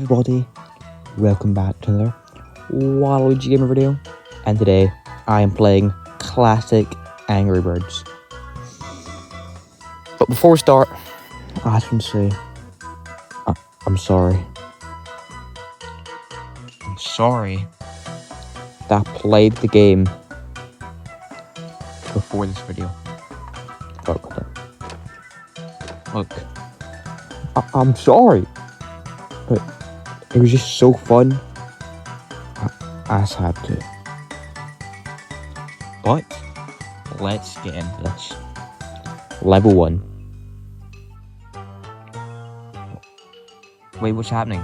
everybody, welcome back to another Waluigi Gamer video, and today I am playing classic Angry Birds. But before we start, I just want to say, I'm sorry. I'm sorry that I played the game before this video. Look, I'm sorry, but it was just so fun. I just had to. But let's get into this. Level 1. Wait, what's happening?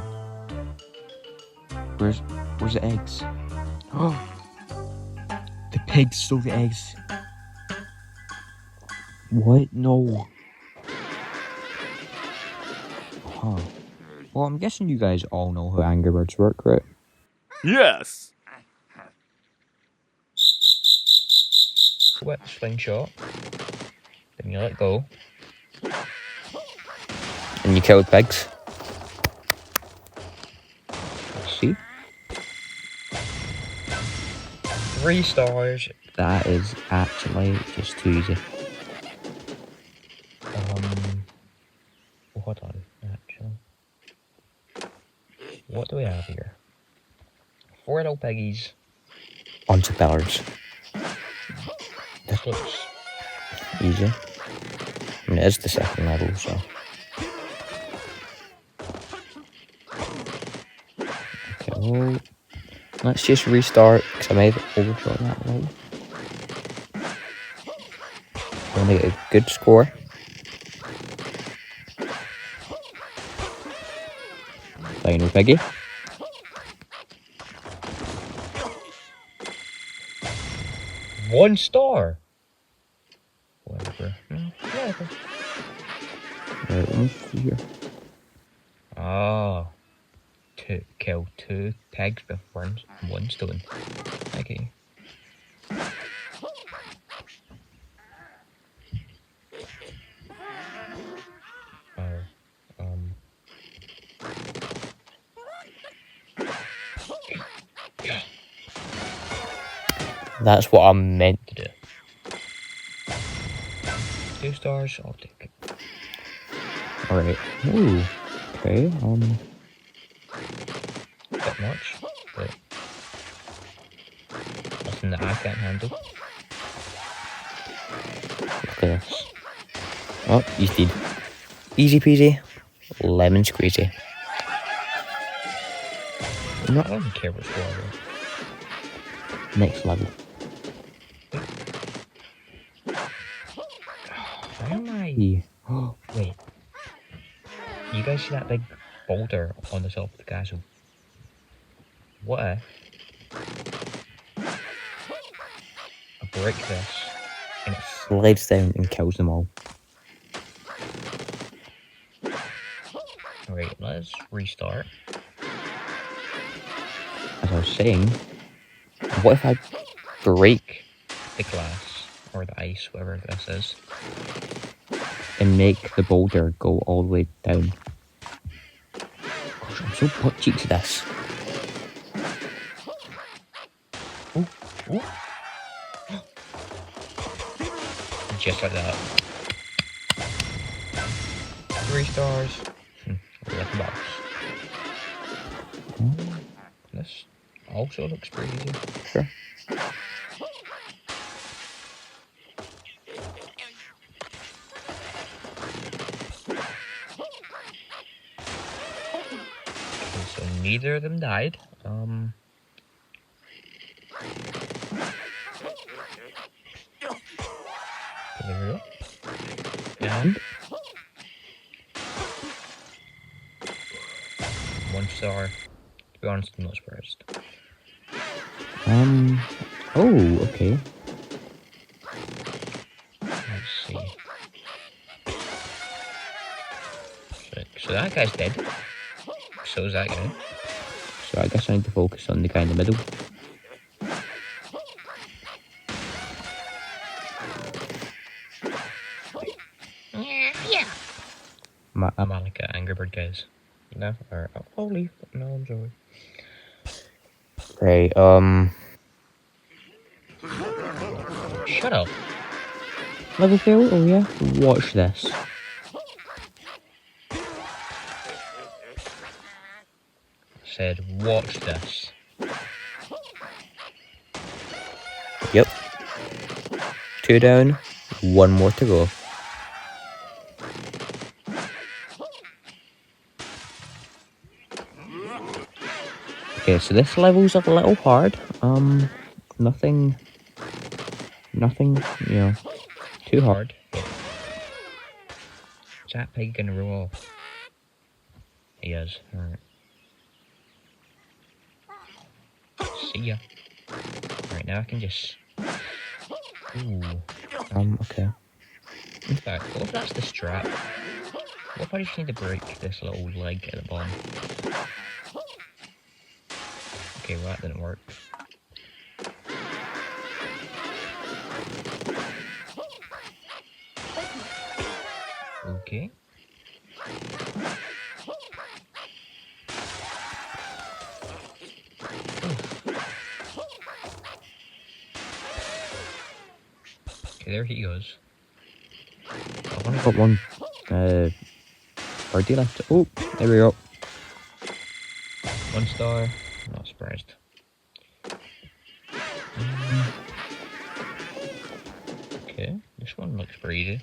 Where's the eggs? Oh, the pigs stole the eggs. What? No. Huh. Well, I'm guessing you guys all know how Angry Birds work, right? Yes. Wet slingshot. Then you let go. And you kill the pigs. See? 3 stars. That is actually just too easy. Hold on, actually. What do we have here? 4 little piggies. Bunch of pillars. This looks easy. I mean, it is the second level, so. Okay, well, let's just restart, because I may have overshot that level. I want to get a good score. Final piggy. One star. Whatever. Whatever. Right, let me see here. Oh. Kill 2 pigs with 1 stone. Okay. That's what I'm meant to do. 2 stars, I'll take it. Alright. Ooh. Okay, bit much, but nothing that I can't handle. Look at this. Oh, he's dead. Easy peasy, lemon squeezy. I don't care what's going on. Next level. Where am I? Oh, wait. You guys see that big boulder on the top of the castle? What if I break this and it slides down and kills them all? Alright, let's restart. As I was saying, what if I break the glass or the ice, whatever this is, and make the boulder go all the way down? Gosh, I'm so butt cheek to this. Oh, oh. Just like that. 3 stars. Like a box. This also looks pretty easy. Sure. Okay, so neither of them died. There we go. And 1 star. To be honest, I'm not surprised. Oh, okay. Let's see. So that guy's dead. So is that guy. So I guess I need to focus on the guy in the middle. Yeah. I'm like an Angry Bird, guys. No, alright, I'll leave. No, I'm sorry. Right, shut up. Level fail? Oh yeah? Watch this. Said, watch this. Yep. 2 down, 1 more to go. Okay, so this level's a little hard. Nothing, you know, too hard. Is that pig gonna roll off? He is. Alright. See ya. Alright, now I can just... Ooh. Okay. In fact, what if that's the strap? What if I just need to break this little leg at the bottom? Okay, well that didn't work. Okay. Okay, there he goes. I've only got one birdie left. Oh, there we go. 1 star. Not surprised. Okay, this one looks pretty easy.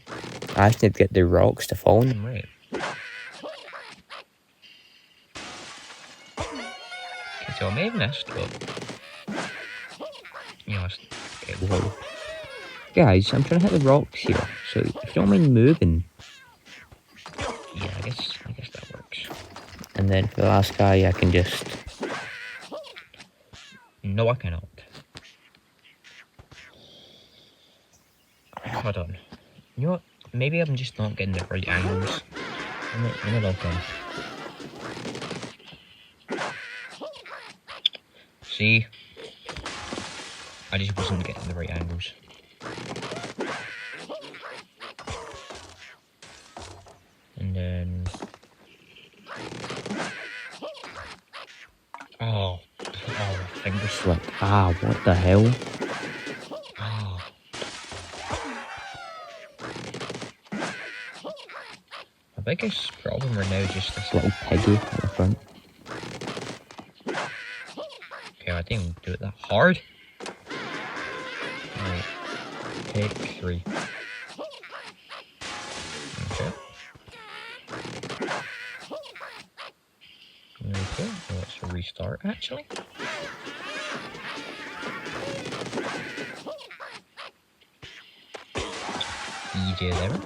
I just need to get the rocks to fall on them right. Okay, so I may have missed, but... You know, okay, whoa. Guys, I'm trying to hit the rocks here, so if you don't mind moving... Yeah, I guess that works. And then for the last guy, I can just... No, I cannot. Hold on. You know what? Maybe I'm just not getting the right angles. Let me look in. See? I just wasn't getting the right angles. And then... Oh, my finger slipped. Ah, what the hell? Oh. My biggest problem right now is just this little piggy at the front. Okay, I didn't even do it that hard. Alright, take 3. Okay. Okay, let's restart actually. Easier there.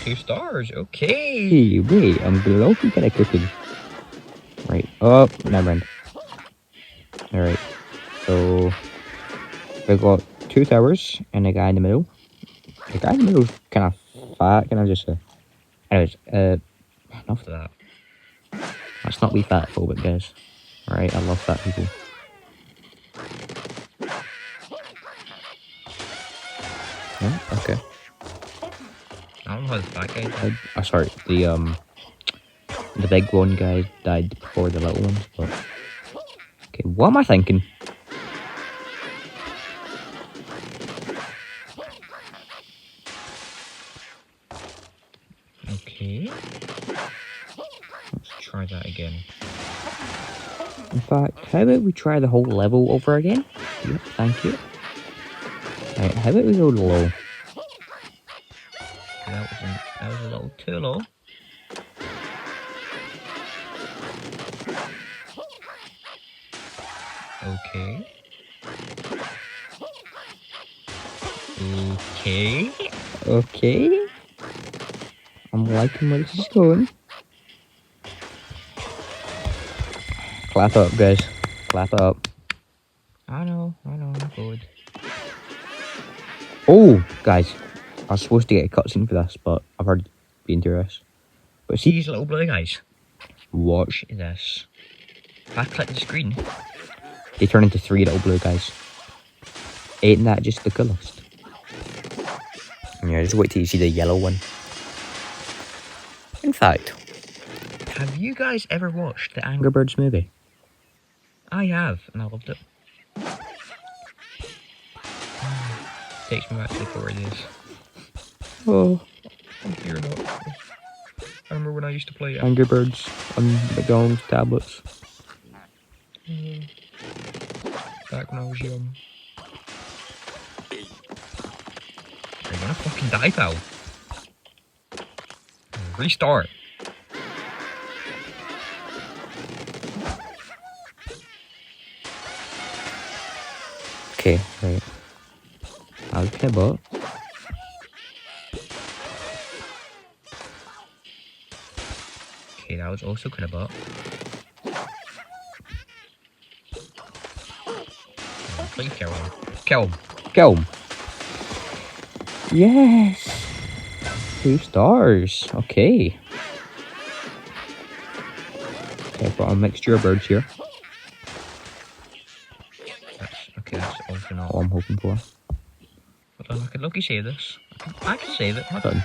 2 stars, okay. Hey, wait, I'm looking at a cooking. Right, oh, never mind. Alright, so we've got 2 towers and a guy in the middle. The guy in the middle's kind of fat, can I just say? Anyways, enough of that. Let's not be fat phobic, guys. Alright, I love fat people. Yeah, okay. I don't know how the fat guy died. Oh, sorry, the big one guy died before the little ones, but... Okay, what am I thinking? Okay. Let's try that again. In fact, how about we try the whole level over again? Yep, thank you. Right, how about we go low? That was a little too low. Okay. Okay. Okay. I'm liking where this is going. Clap up, guys. Clap up. I know, I'm good. Oh, guys. I was supposed to get a cutscene for this, but I've heard being this. But see these little blue guys? Watch this. If I click the screen, they turn into 3 little blue guys. Ain't that just the coolest? Yeah, just wait till you see the yellow one. In fact, have you guys ever watched the Angry Birds movie? I have, and I loved it. Takes me back to the 40s. Oh, you're not. I remember when I used to play Angry Birds on McDonald's tablets. Back when I was young. Are you gonna fucking die, pal? Restart. Okay, right. I'll clip up. Okay, that was also kind of up. Please kill him. Kill him. Kill him. Yes. 2 stars. Okay. Okay, I've got a mixture of birds here. That's also not what I'm hoping for. Hold on, I could lucky save this. I can save it. Hold on.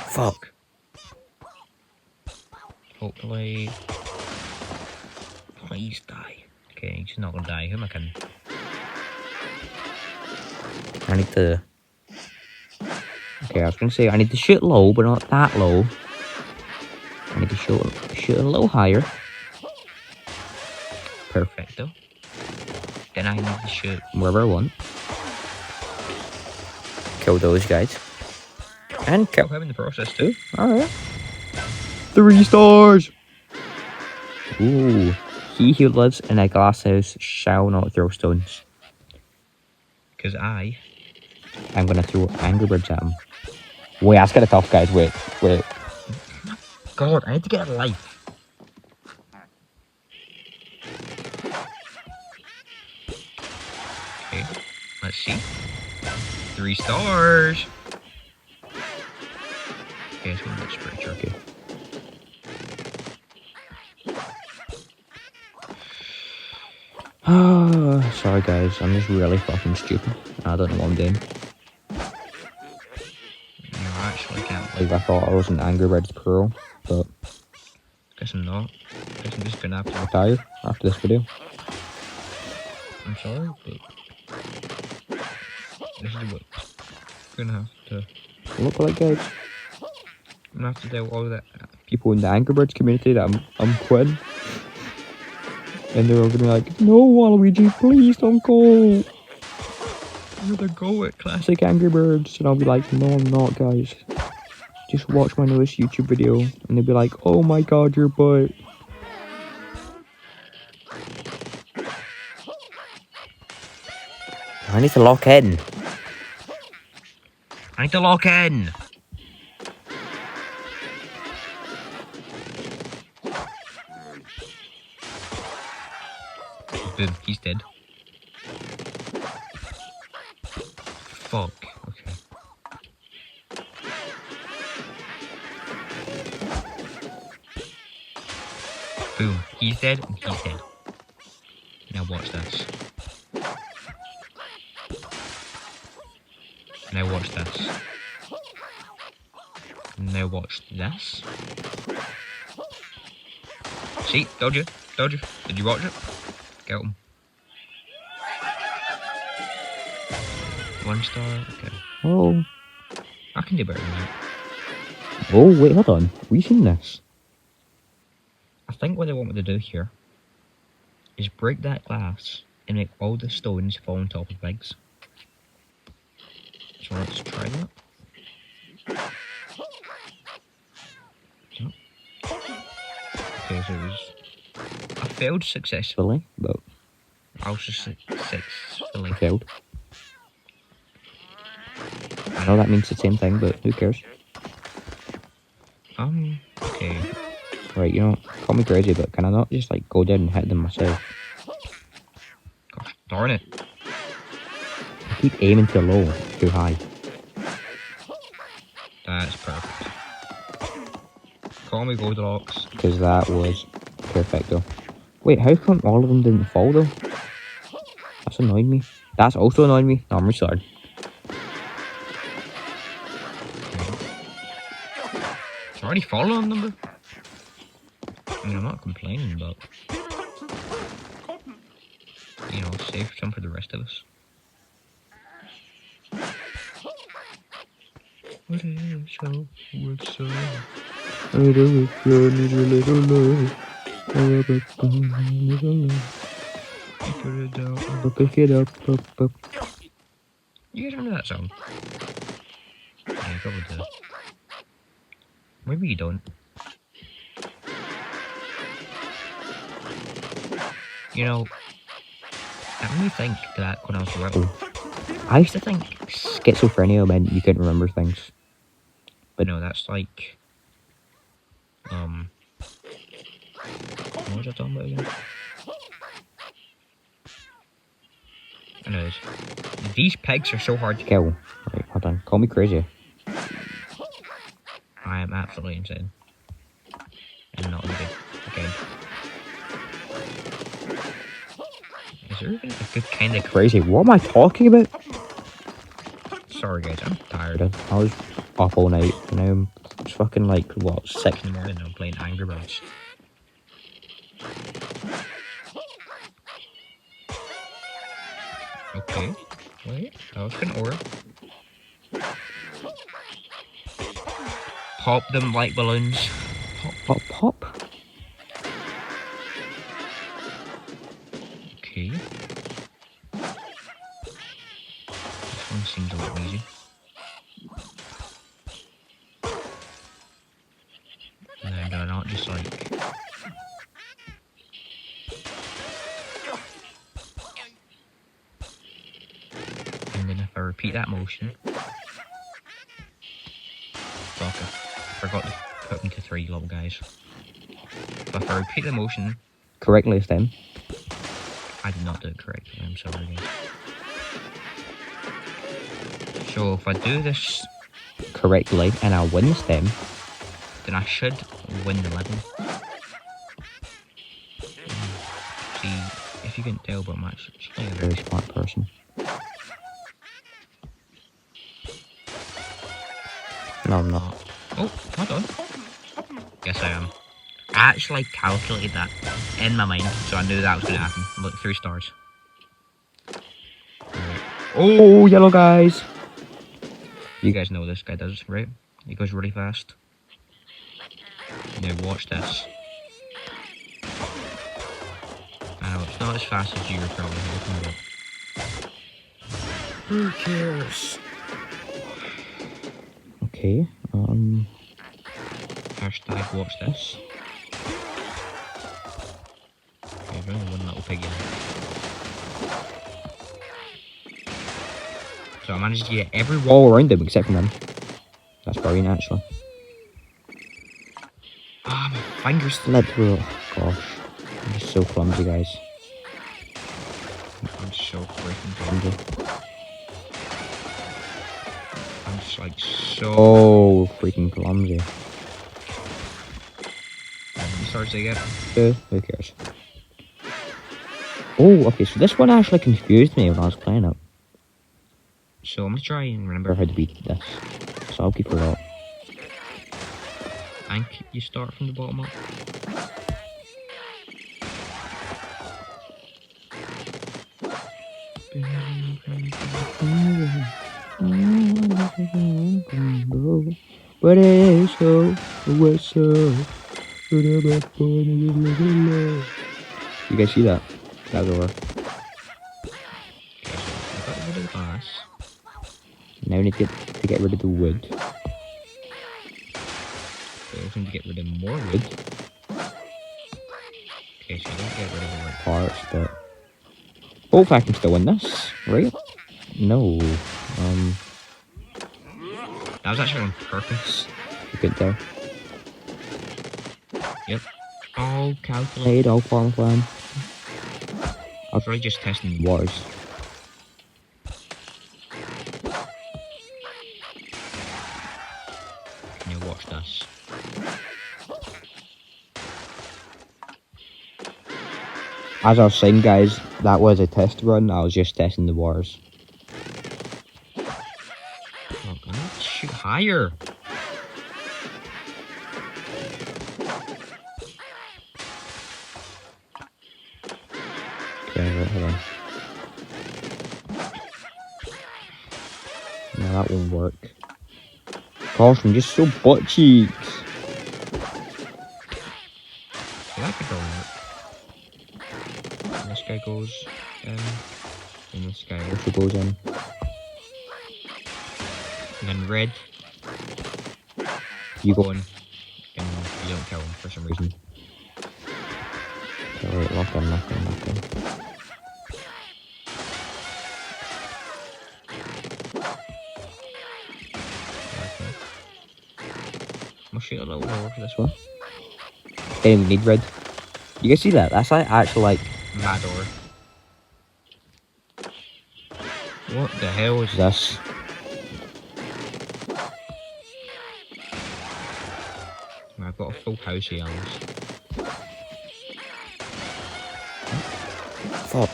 Fuck. Hopefully. Please die. Okay, he's not gonna die. Who am I kidding? I need to. Okay, I was gonna say I need to shoot low, but not that low. I need to shoot a little higher. Perfecto. Then I need to shoot wherever I want. Kill those guys. And kill him in the process too. Alright. 3 stars! Ooh. He who lives in a glass house shall not throw stones. Because I'm gonna throw Angry Birds at him. Wait, that's kinda tough, guys. Wait. God, I need to get a life. Okay, let's see. 3 stars. Okay, it's one that's pretty tricky. Sorry guys, I'm just really fucking stupid. I don't know what I'm doing. No, I actually can't believe I thought I was an Angry Birds Pro, but guess I'm not. Guess I'm just gonna have to retire after this video. I'm sorry, but this is what I'm gonna have to look like, guys. I'm gonna have to tell all the people in the Angry Birds community that I'm quitting. And they're all gonna be like, no, Waluigi, please don't go. You're the go at classic Angry Birds. And I'll be like, no, I'm not, guys. Just watch my newest YouTube video. And they'll be like, oh my god, your butt. I need to lock in. I need to lock in. Boom, he's dead. Fuck, okay. Boom, he's dead and he's dead. Now watch this. Now watch this. Now watch this. See, told you. Did you watch it? Get him. 1 star, okay. Oh. I can do better than that. Oh, wait, hold on. Have you seen this? I think what they want me to do here is break that glass and make all the stones fall on top of pigs. So let's try that. Okay, so it was... I failed successfully, but I also successfully failed. I know that means the same thing, but who cares? Okay. Right, you know, call me crazy, but can I not just, like, go down and hit them myself? Gosh darn it. I keep aiming too low, too high. That's perfect. Call me Goldilocks. Because that was perfecto. Wait, how come all of them didn't fall, though? That's annoying me. That's also annoying me. No, I'm restarting. It's already fallen on number. I mean, I'm not complaining, but you know, save some for the rest of us. What is so? What's so? I don't need a little love. Put it down. Pick it up. You guys remember that song? Yeah, you probably do. Maybe you don't. You know, that made me think that when I was little, I used to think schizophrenia meant you couldn't remember things. But no, that's like, what was I talking about again? Anyways, these pigs are so hard to kill. Right, hold on, call me crazy. I am absolutely insane. And not good. Okay. Is there even a good kind of crazy? What am I talking about? Sorry guys, I'm tired. I was up all night and I'm fucking like, what, 6 in the morning and I'm playing Angry Birds. Okay, wait, that was an aura. Pop them like balloons. Pop, pop, pop. Okay. This one seems a little easy. And then do I not just like... And then if I repeat that motion... Fuck, I forgot to put them to 3 little guys. But if I repeat the motion correctly this time... I did not do it correctly, I'm sorry guys. So if I do this correctly and I win this time, then I should win the level. See, if you can tell, but I'm actually a very smart person. No, I'm not. Oh, hold on. Yes, I am. I actually calculated that in my mind, so I knew that was going to happen. Look, 3 stars. Right. Oh, yellow guys! You guys know this guy does, right? He goes really fast. Now watch this. I know, it's not as fast as you were probably hoping, but... Who cares? Okay, hashtag watch this. Okay, I've only one little piggy. So I managed to get every wall around them except for them. That's brilliant, actually. Ah, my fingers slipped through. Oh, gosh. I'm just so clumsy, guys. I'm so freaking clumsy. I'm just like so freaking clumsy. How many stars do I get? 2. Who cares? Oh, okay, so this one actually confused me when I was playing it. So I'm gonna try and remember how to beat this. So I'll keep it up. And you start from the bottom up. But it is so, what's so. You guys see that? That's over. Okay, so I got rid of the glass. Now we need to get rid of the wood. We also need to get rid of more wood. Okay, so I don't get rid of the right parts, but... hopefully I can still win this, right? No. That was actually on purpose. You could tell. Yep. All calculated, all farm plan. I was really just testing the waters. Can you watch this? As I was saying, guys, That was a test run. I was just testing the waters. Oh, I'm gonna shoot higher. Okay, right, hold on. No, that won't work. Gosh, I'm just so butt cheeks. Yeah, that could go work. And this guy goes in, and this guy also goes in. And then red, you go in, and you don't kill him for some reason. Okay, wait, lock in. I'm gonna shoot a little lower for this one. Hey, we need red. You guys see that? That's like actual like Mador. What the hell is this? I've got a full house of yellows. Fuck.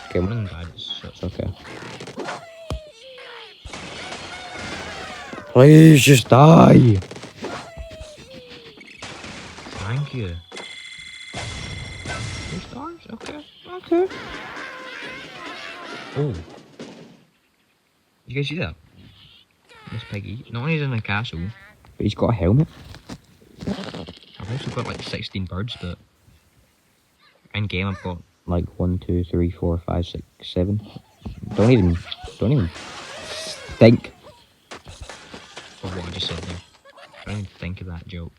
Okay, one of them died, so it's okay. Please just die! Thank you. 2 stars? Okay. Oh. You guys see that? Miss Piggy. Not only is in a castle, but he's got a helmet. I've also got like 16 birds, but in game I've got like 1, 2, 3, 4, 5, 6, 7. Don't even think of what I just said there. Don't even think of that joke.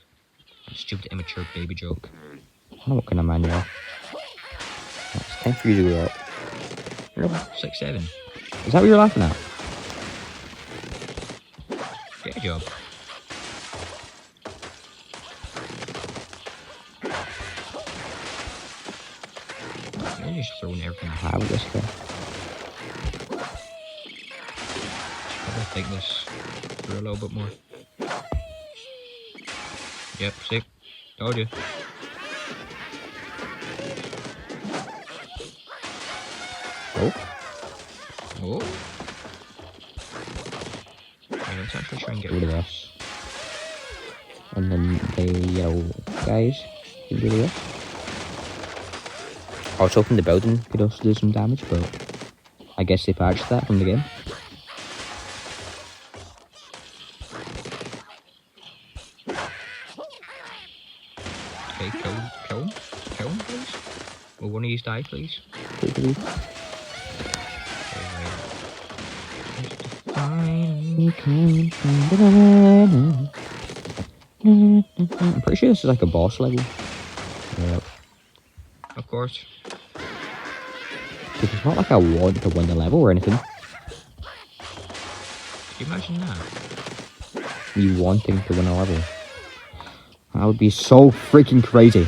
That stupid immature baby joke. I don't know what kind of man you are. It's time for you to go up. You're up 6, 7. Is that what you're laughing at? Get a job. I'm just throwing everything I have at this guy. Should probably think this through a little bit more. Yep, sick. Told you. Oh. Okay, let's actually try and get rid of this. And then the yellow guys can do this. I was hoping the building could also do some damage, but I guess they patched that from the game. Okay, kill him, please. Will one of these die, please? Please. I'm pretty sure this is like a boss level. Yep. Of course. Because it's not like I want to win the level or anything. Could you imagine that? You wanting to win a level. That would be so freaking crazy.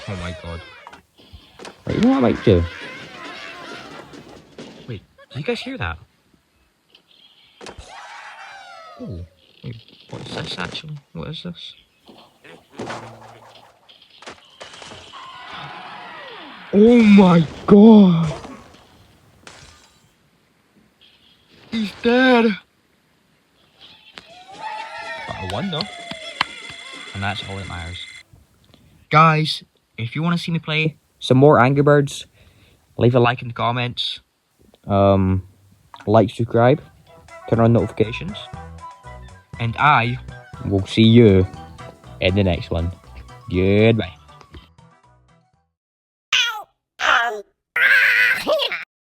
Oh my god. Wait, you know what I might do? Wait, did you guys hear that? Oh, wait, what is this actually? What is this? Oh my god! He's dead! But I won though. And that's all that matters. Guys, if you want to see me play some more Angry Birds, leave a like in the comments. Like, subscribe, turn on notifications. And I will see you in the next one. Goodbye.